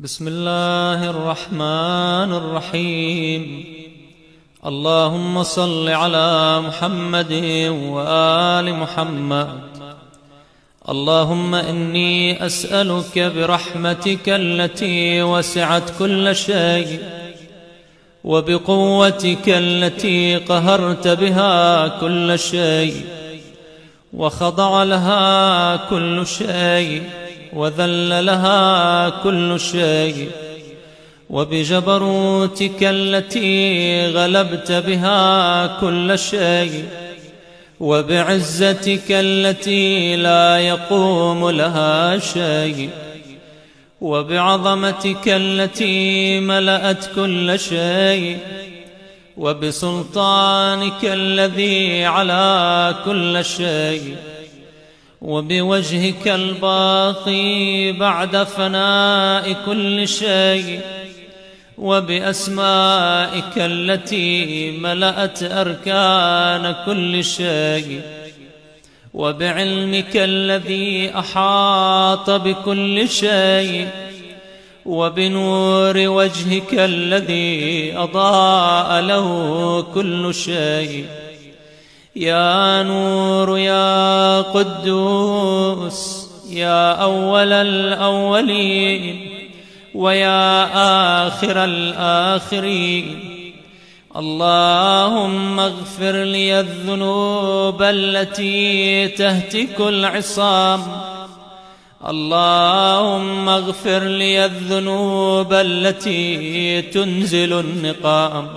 بسم الله الرحمن الرحيم. اللهم صل على محمد وآل محمد. اللهم إني أسألك برحمتك التي وسعت كل شيء وبقوتك التي قهرت بها كل شيء وخضع لها كل شيء وذل لها كل شيء، وبجبروتك التي غلبت بها كل شيء، وبعزتك التي لا يقوم لها شيء، وبعظمتك التي ملأت كل شيء، وبسلطانك الذي على كل شيء، وبوجهك الباقي بعد فناء كل شيء، وبأسمائك التي ملأت أركان كل شيء، وبعلمك الذي أحاط بكل شيء، وبنور وجهك الذي أضاء له كل شيء. يا نور يا قدوس يا أول الأولين ويا آخر الآخرين، اللهم اغفر لي الذنوب التي تهتك العصام، اللهم اغفر لي الذنوب التي تنزل النقام،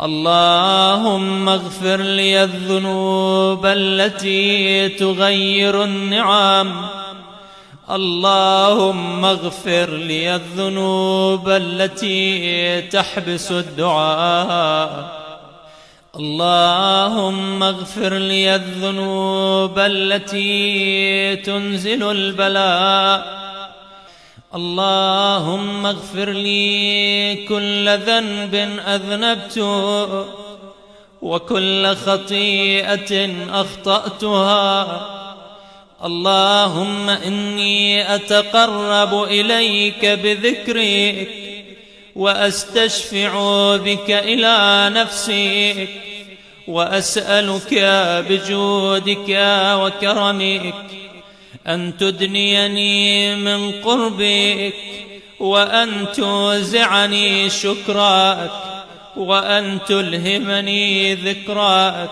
اللهم اغفر لي الذنوب التي تغير النعم، اللهم اغفر لي الذنوب التي تحبس الدعاء، اللهم اغفر لي الذنوب التي تنزل البلاء، اللهم اغفر لي كل ذنب أذنبته وكل خطيئة أخطأتها، اللهم إني أتقرب إليك بذكرك وأستشفع بك إلى نفسك، وأسألك بجودك وكرمك أن تدنيني من قربك، وأن توزعني شكرك، وأن تلهمني ذكرك.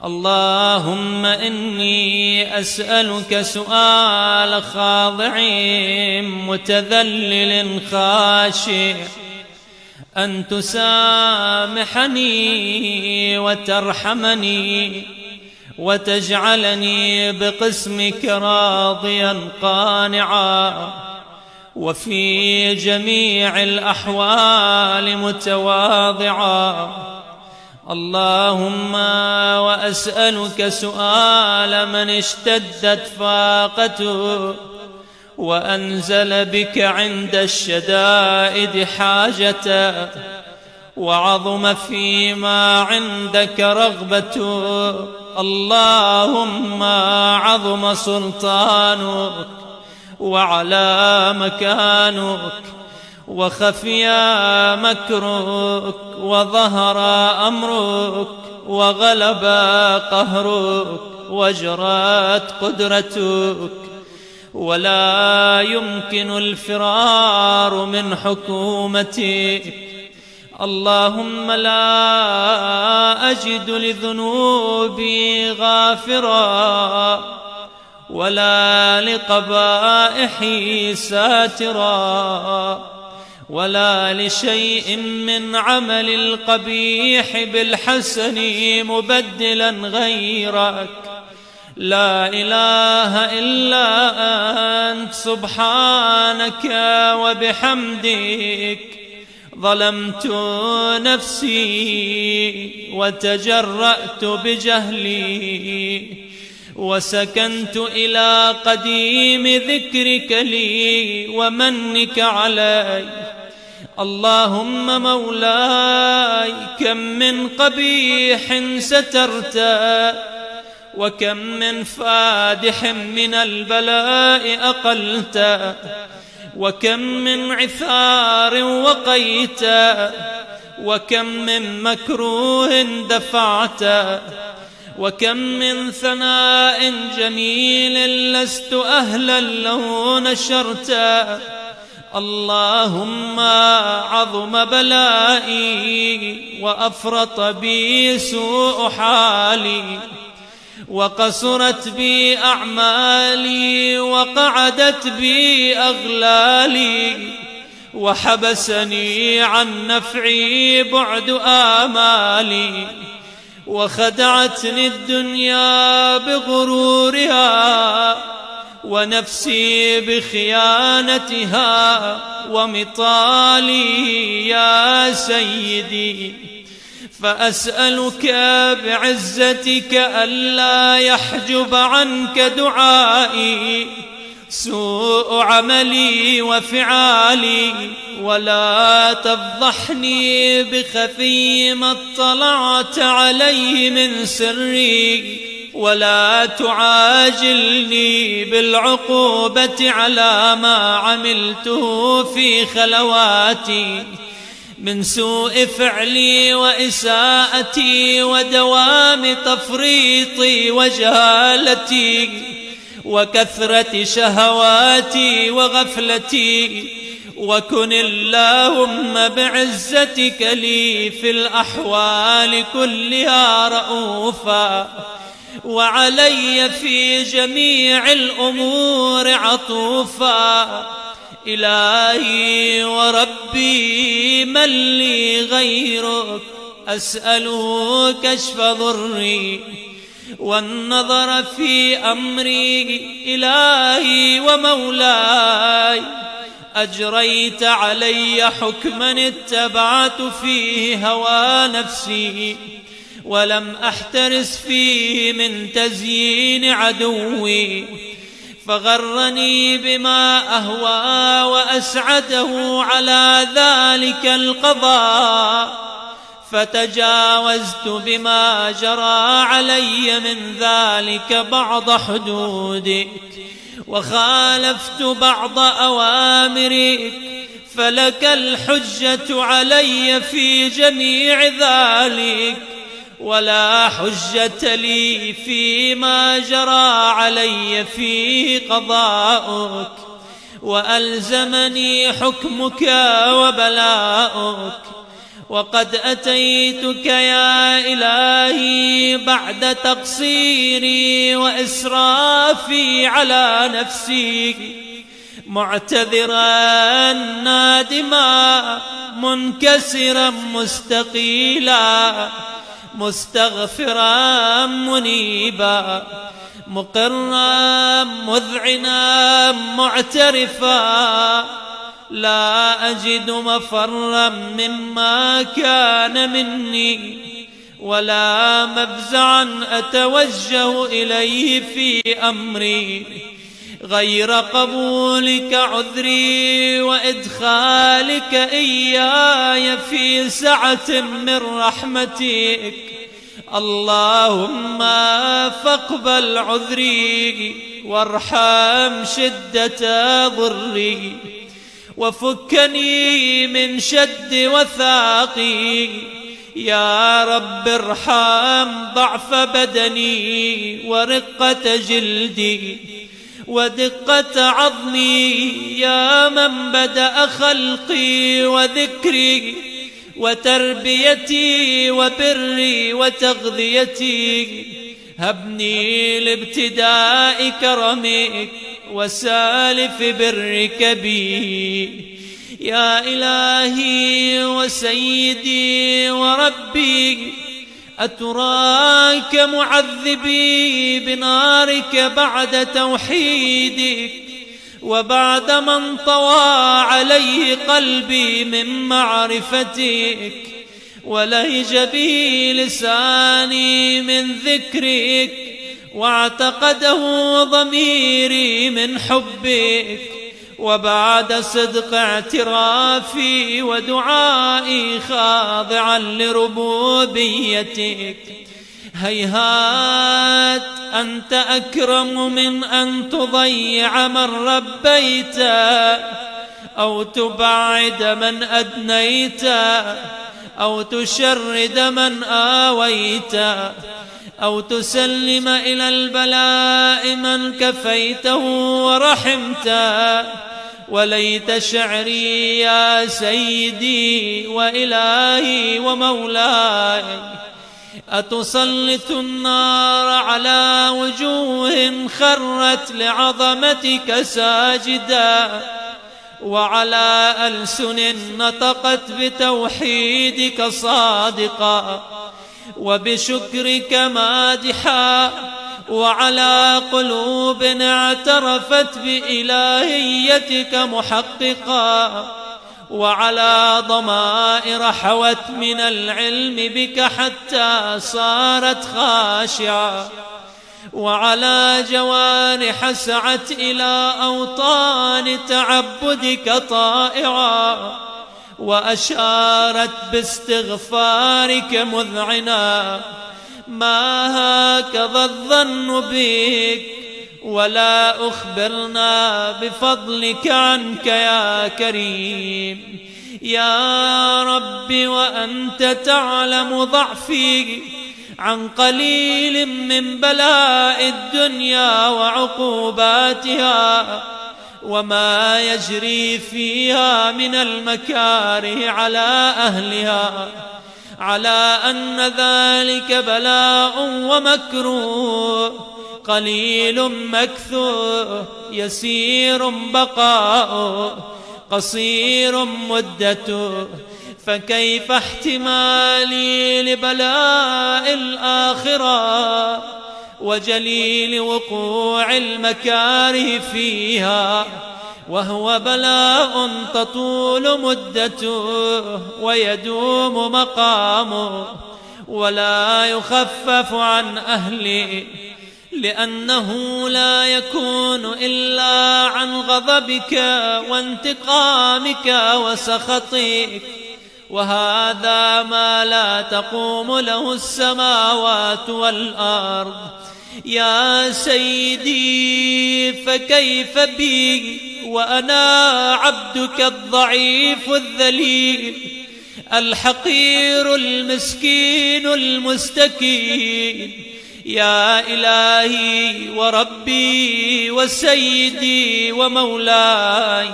اللهم إني أسألك سؤال خاضع متذلل خاشع، أن تسامحني وترحمني وتجعلني بقسمك راضيا قانعا، وفي جميع الأحوال متواضعا. اللهم وأسألك سؤال من اشتدت فاقته وأنزل بك عند الشدائد حاجته، وعظم فيما عندك رغبته، اللهم عظم سلطانك وعلى مكانك وخفي مكرك وظهر أمرك وغلب قهرك وجرت قدرتك، ولا يمكن الفرار من حكومتك. اللهم لا أجد لذنوبي غافرا ولا لقبائحي ساترا ولا لشيء من عمل القبيح بالحسن مبدلا غيرك. لا إله إلا أنت سبحانك وبحمدك ظلمت نفسي وتجرأت بجهلي وسكنت إلى قديم ذكرك لي ومنك علي. اللهم مولاي كم من قبيح سترت وكم من فادح من البلاء أقلت، وكم من عثار وقيت، وكم من مكروه دفعت، وكم من ثناء جميل لست أهلا له نشرت. اللهم عظم بلائي وأفرط بي سوء حالي، وقصرت بي أعمالي وقعدت بي أغلالي، وحبسني عن نفعي بعد آمالي، وخدعتني الدنيا بغرورها ونفسي بخيانتها ومطالي يا سيدي. فأسألك بعزتك ألا يحجب عنك دعائي سوء عملي وفعالي، ولا تفضحني بخفي ما اطلعت عليه من سري، ولا تعاجلني بالعقوبة على ما عملته في خلواتي من سوء فعلي وإساءتي ودوام تفريطي وجهالتي وكثرة شهواتي وغفلتي. وكن اللهم بعزتك لي في الأحوال كلها رؤوفا، وعلي في جميع الأمور عطوفا. إلهي وربي من لي غيرك، أسأله كشف ضري والنظر في أمري. إلهي ومولاي، أجريت علي حكما اتبعت فيه هوى نفسي، ولم أحترس فيه من تزيين عدوي، فغرني بما أهوى وأسعده على ذلك القضاء، فتجاوزت بما جرى علي من ذلك بعض حدودك، وخالفت بعض أوامرك، فلك الحجة علي في جميع ذلك، ولا حجة لي فيما جرى علي فيه قضاؤك، وألزمني حكمك وبلاؤك. وقد أتيتك يا إلهي بعد تقصيري وإسرافي على نفسي، معتذرا نادما منكسرا مستقيلا، مستغفرا منيبا، مقرا مذعنا معترفا، لا أجد مفرا مما كان مني، ولا مفزعا أتوجه إليه في أمري غير قبولك عذري وإدخالك إياي في سعة من رحمتك. اللهم فاقبل عذري وارحم شدة ضري، وفكني من شد وثاقي. يا رب ارحم ضعف بدني ورقة جلدي ودقة عظمي، يا من بدأ خلقي وذكري وتربيتي وبري وتغذيتي. هبني لابتداء كرمك وسالف برك بي. يا إلهي وسيدي وربي، أتراك معذبي بنارك بعد توحيدك، وبعد من طوى عليه قلبي من معرفتك، ولهج به لساني من ذكرك، واعتقده ضميري من حبك، وبعد صدق اعترافي ودعائي خاضعا لربوبيتك. هيهات أنت أكرم من أن تضيع من ربيت، أو تبعد من أدنيت أو تشرد من آويت أو تسلم إلى البلاء من كفيته ورحمت. وليت شعري يا سيدي وإلهي ومولاي أتسلط النار على وجوه خرت لعظمتك ساجدا، وعلى ألسن نطقت بتوحيدك صادقا وبشكرك مادحا، وعلى قلوب اعترفت بإلهيتك محققا، وعلى ضمائر حوت من العلم بك حتى صارت خاشعة، وعلى جوارح سعت إلى أوطان تعبدك طائعا، وأشارت باستغفارك مذعنا. ما هكذا الظن بك ولا أخبرنا بفضلك عنك يا كريم. يا رب وأنت تعلم ضعفي عن قليل من بلاء الدنيا وعقوباتها وما يجري فيها من المكاره على أهلها، على أن ذلك بلاء ومكروه قليل مكثوه يسير بقاؤه قصير مدته، فكيف احتمالي لبلاء الآخرة وجليل وقوع المكاره فيها، وهو بلاء تطول مدته ويدوم مقامه ولا يخفف عن أهله، لأنه لا يكون إلا عن غضبك وانتقامك وسخطك، وهذا ما لا تقوم له السماوات والأرض. يا سيدي فكيف بي وأنا عبدك الضعيف الذليل الحقير المسكين المستكين. يا إلهي وربي وسيدي ومولاي،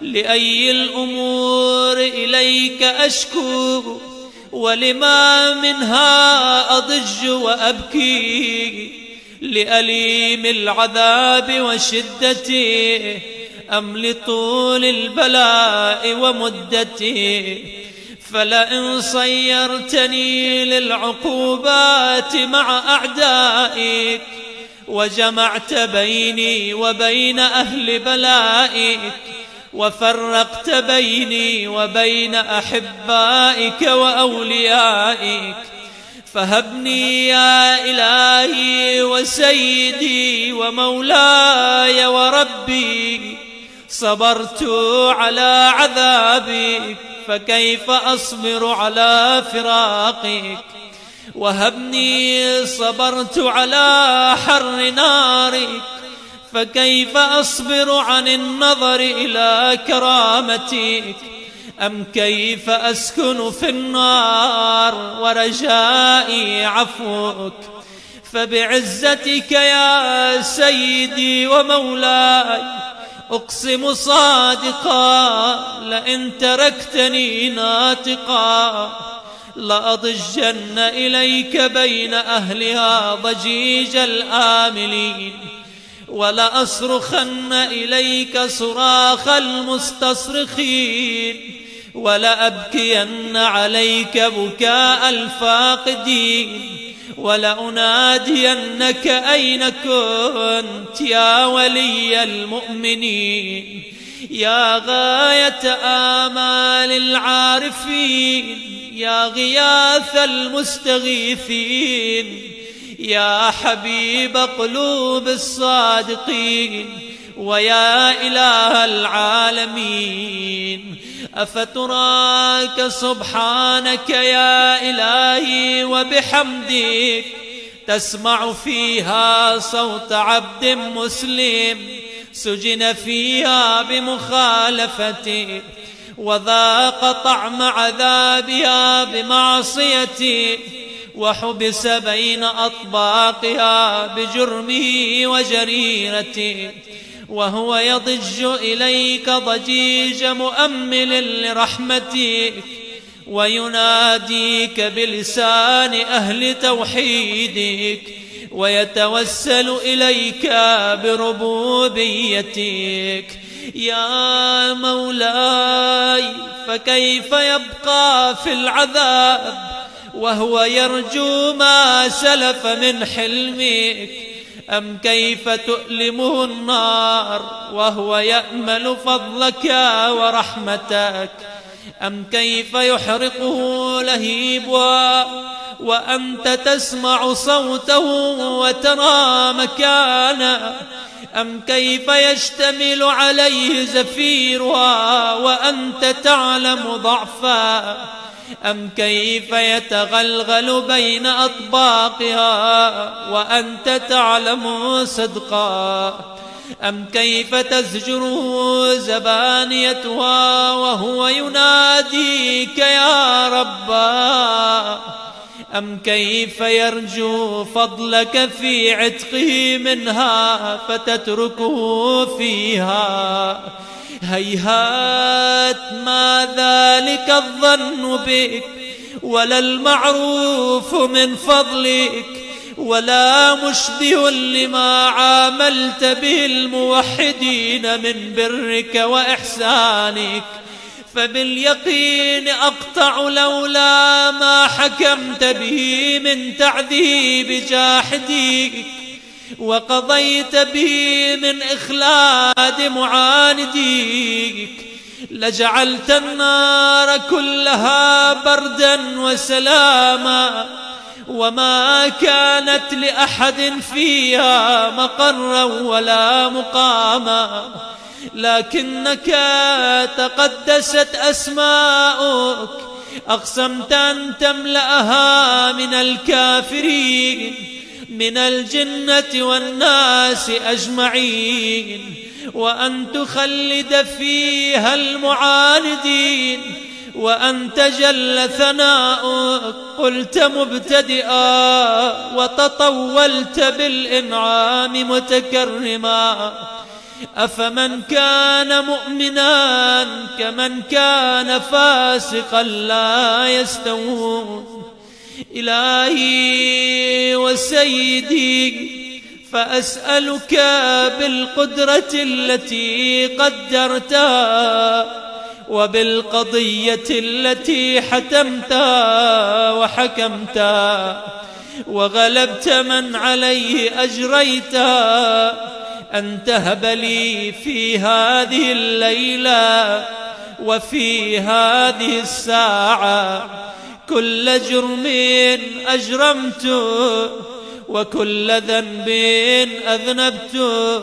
لأي الأمور إليك أشكو ولما منها أضج وأبكي، لأليم العذاب وشدته أم لطول البلاء ومدته؟ فلئن صيرتني للعقوبات مع أعدائك وجمعت بيني وبين أهل بلائك وفرقت بيني وبين أحبائك وأوليائك، فهبني يا إلهي وسيدي ومولاي وربي. صبرت على عذابك فكيف أصبر على فراقك؟ وهبني صبرت على حر نارك فكيف أصبر عن النظر إلى كرامتك؟ أم كيف أسكن في النار ورجائي عفوك؟ فبعزتك يا سيدي ومولاي أقسم صادقا لئن تركتني ناطقا لأضجن إليك بين أهلها ضجيج الآملين، ولأصرخن إليك صراخ المستصرخين، ولأبكين عليك بكاء الفاقدين، ولأنادينك أين كنت يا ولي المؤمنين؟ يا غاية آمال العارفين، يا غياث المستغيثين، يا حبيب قلوب الصادقين، ويا إله العالمين. أفتراك سبحانك يا إلهي وبحمدك تسمع فيها صوت عبد مسلم سجن فيها بمخالفتي، وذاق طعم عذابها بمعصيتي، وحبس بين أطباقها بجرمه وجريرته، وهو يضج إليك ضجيج مؤمل لرحمتك، ويناديك بلسان أهل توحيدك، ويتوسل إليك بربوبيتك. يا مولاي، فكيف يبقى في العذاب وهو يرجو ما سلف من حلمك؟ أم كيف تؤلمه النار وهو يأمل فضلك ورحمتك؟ أم كيف يحرقه لهيبها وأنت تسمع صوته وترى مكانه؟ أم كيف يشتمل عليه زفيرها وأنت تعلم ضعفا؟ أم كيف يتغلغل بين أطباقها وأنت تعلم صدقا؟ أم كيف تزجره زبانيتها وهو يناديك يا ربا؟ أم كيف يرجو فضلك في عتقه منها فتتركه فيها؟ هيهات ما ذلك الظن بك، ولا المعروف من فضلك، ولا مشبه لما عاملت به الموحدين من برك وإحسانك. فباليقين أقطع لولا ما حكمت به من تعذيب جاحديك، وقضيت به من إخلاد معانديك، لجعلت النار كلها بردا وسلاما، وما كانت لأحد فيها مقرا ولا مقاما. لكنك تقدست أسماؤك، أقسمت أن تملأها من الكافرين من الجنة والناس أجمعين، وأن تخلد فيها المعاندين، وأن تجل ثناؤك. قلت مبتدئا وتطولت بالإنعام متكرما. أفمن كان مؤمنا كمن كان فاسقا لا يستوون. إلهي وسيدي، فأسألك بالقدرة التي قدرتها، وبالقضية التي حتمتها وحكمتها وغلبت من عليه أجريتها، أن تهب لي في هذه الليلة وفي هذه الساعة كل جرم أجرمته، وكل ذنب أذنبته،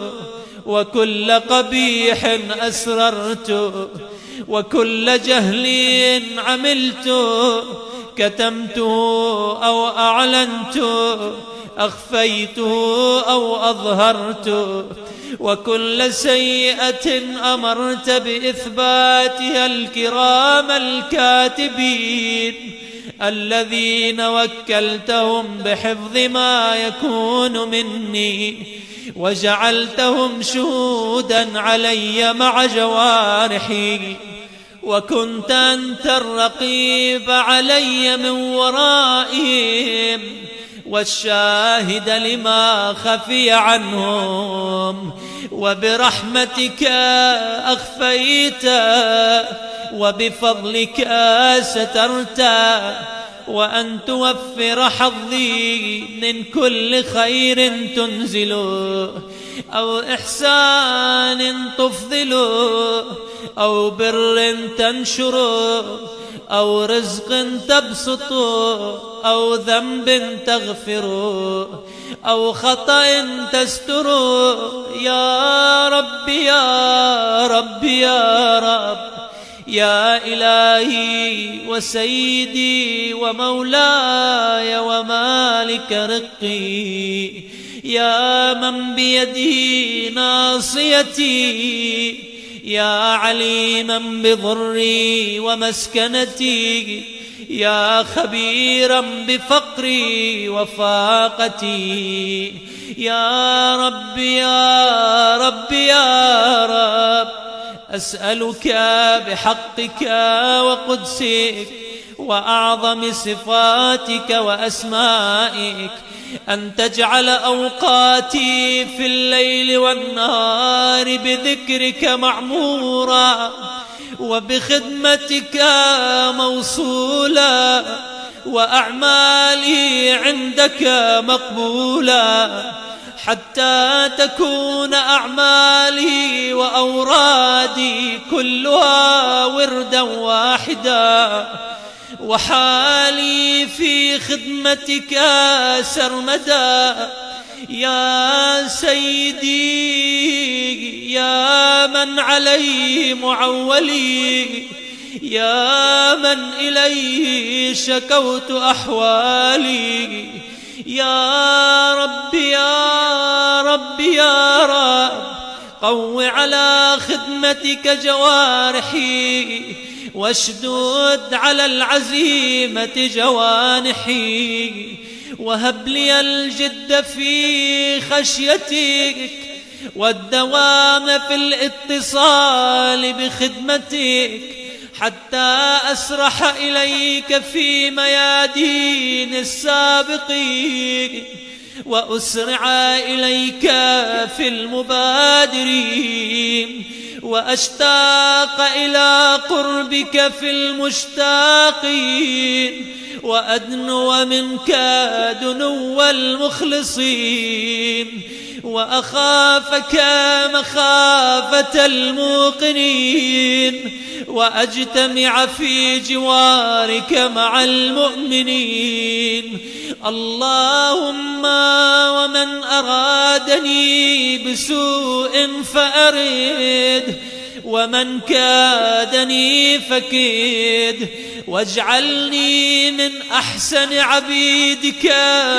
وكل قبيح أسررته، وكل جهل عملته، كتمته أو أعلنته، أخفيته أو أظهرته، وكل سيئة أمرت بإثباتها الكرام الكاتبين الذين وكلتهم بحفظ ما يكون مني، وجعلتهم شهودا علي مع جوارحي، وكنت أنت الرقيب علي من ورائهم، والشاهد لما خفي عنهم، وبرحمتك أخفيت، وبفضلك سترت، وأن توفر حظي من كل خير تنزل، أو إحسان تفضل، أو بر تنشر، أو رزق تبسط، أو ذنب تغفر، أو خطأ تستر. يا رب يا رب يا رب، يا إلهي وسيدي ومولاي ومالك رقي، يا من بيده ناصيتي، يا عليما بضري ومسكنتي، يا خبيرا بفقري وفاقتي. يا رب يا رب يا رب، أسألك بحقك وقدسك وأعظم صفاتك وأسمائك أن تجعل أوقاتي في الليل والنهار بذكرك معمورا، وبخدمتك موصولا، وأعمالي عندك مقبولا، حتى تكون أعمالي وأورادي كلها وردا واحدا، وحالي في خدمتك سرمدا. يا سيدي يا من عليه معولي، يا من إليه شكوت أحوالي، يا رب يا رب يا رب، قو على خدمتك جوارحي، واشدد على العزيمة جوانحي، وهب لي الجد في خشيتك والدوام في الاتصال بخدمتك، حتى أسرح إليك في ميادين السابقين، وأسرع إليك في المبادرين، وأشتاق إلى قربك في المشتاقين، وأدنو منك دنو المخلصين، وأخافك مخافة الموقنين، وأجتمع في جوارك مع المؤمنين. اللهم ومن أرادني بسوء فأرد، ومن كادني فكيد، واجعلني من أحسن عبيدك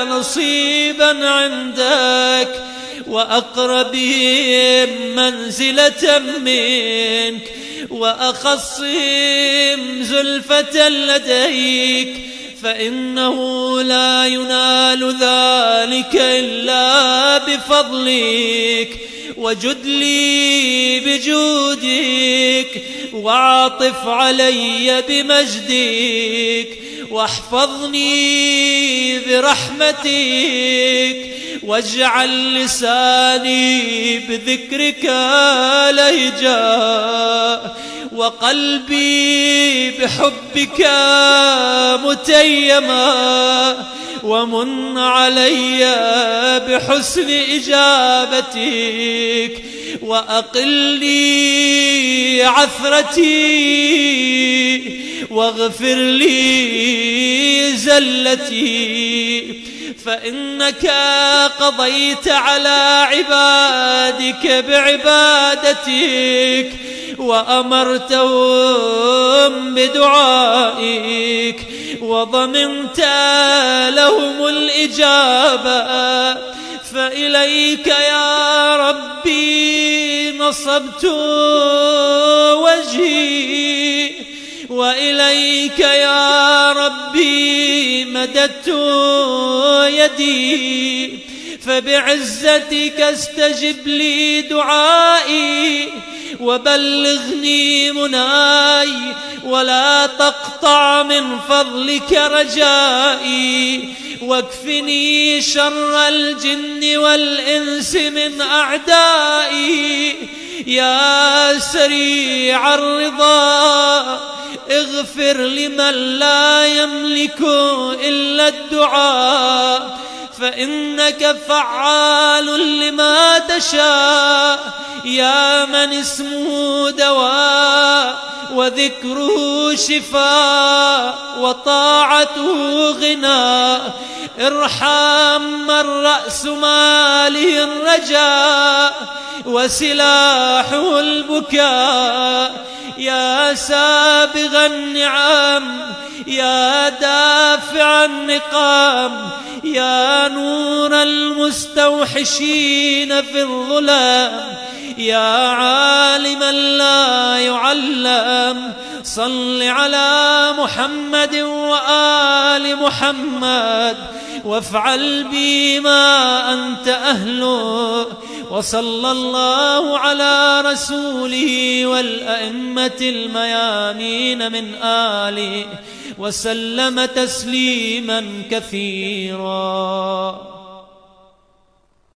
نصيبا عندك، وأقربهم منزلة منك، وأخصهم زلفة لديك، فإنه لا ينال ذلك إلا بفضلك. وجد لي بجودك، وعاطف علي بمجدك، واحفظني برحمتك، واجعل لساني بذكرك لهجا، وقلبي بحبك متيما، ومن علي بحسن إجابتك، وأقلني عثرتي، واغفر لي زلتي، فإنك قضيت على عبادك بعبادتك، وأمرتهم بدعائك، وضمنت لهم الإجابة. فإليك يا ربي نصبت وجهي، وإليك يا ربي مددت يدي، فبعزتك استجب لي دعائي، وبلغني مناي، ولا تقطع من فضلك رجائي، واكفني شر الجن والإنس من أعدائي. يا سريع الرضا اغفر لمن لا يملك إلا الدعاء، فإنك فعال لما تشاء. يا من اسمه دواء، وذكره شفاء، وطاعته غنى، ارحم من رأس ماله الرجاء، وسلاحه البكاء. يا سابغ النعم، يا دافع النقام، يا نور المستوحشين في الظلام، يا عالما لا يعلم، صل على محمد وآل محمد وافعل بي ما أنت أهله. وصلى الله على رسوله والأئمة الميامين من آله وسلم تسليما كثيرا.